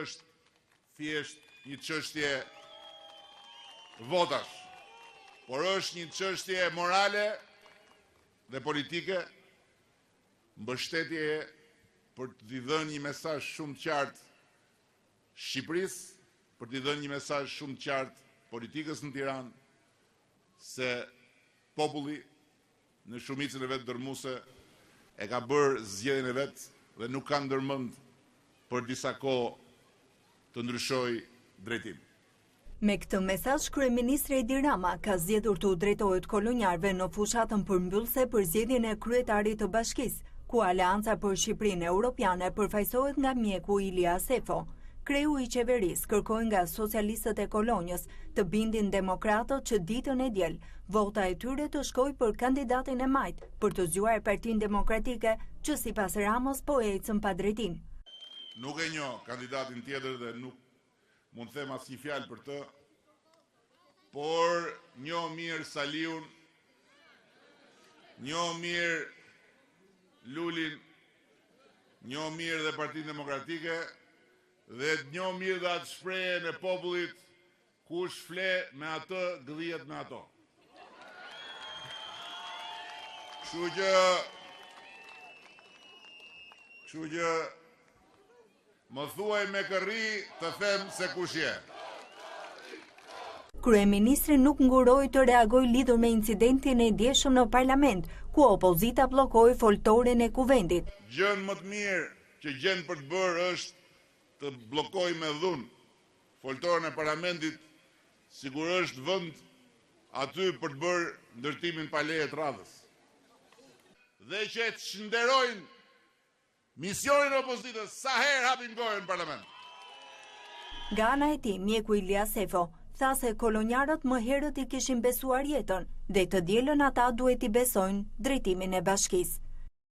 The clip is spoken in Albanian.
është thjesht një çështje votash, por është një çështje morale dhe politike, mbështetje për t'i dhënë një mesazh shumë të qartë Shqipërisë, për t'i dhënë një mesazh shumë të qartë politikës në Tiranë, se populli në shumicën e vet dërmuese e ka bërë zgjedhjen e vet dhe nuk ka ndërmend për disa kohë të ndryshojë drejtim. Me këtë mesazh, kryeministri Edi Rama ka zgjedhur të drejtohet kolonjarëve në fushatën përmbyllëse për zgjedhjen e kryetarit të bashkisë, ku Aleanca për Shqipërinë Europiane përfaqësohet nga mjeku Ilia Sefo. Kreu i qeverisë kërkoi nga socialistët e kolonjës të bindin demokratët që ditën e diel vota e tyre të shkojë për kandidatin e majt për të zgjuar Partinë Demokratike që sipas Ramos po ecën pa drejtim. Nuk e njoh kandidatin tjetër dhe nuk mund të them asnjë fjalë për të, por njoh mirë Saliun, njoh mirë Lulin, njoh mirë dhe Partinë Demokratike dhe njoh mirë dhe atë shprehjen e popullit, kush fle me atë, gëdhiet me ato. Kështu që më thuaj me kërri të them se kush je. Kryeministri nuk nguroi të reagojë lidhur me incidentin e djeshëm në parlament, ku opozita bllokoi foltoren e kuvendit. Gjën më të mirë që gjen për të bërë është të bllokoj me dhunë foltoren e parlamentit, sigur është vend aty për të bërë ndërtimin pa leje të radhës. Dhe që të shënderojnë misionin e opozitës sa herë hapin gojën në parlament. Nga ana e tij, mjeku Ilia Sefo tha se kolonjarët më herët i kishin besuar jetën dhe të dielën ata duhet i besojnë drejtimin e bashkisë.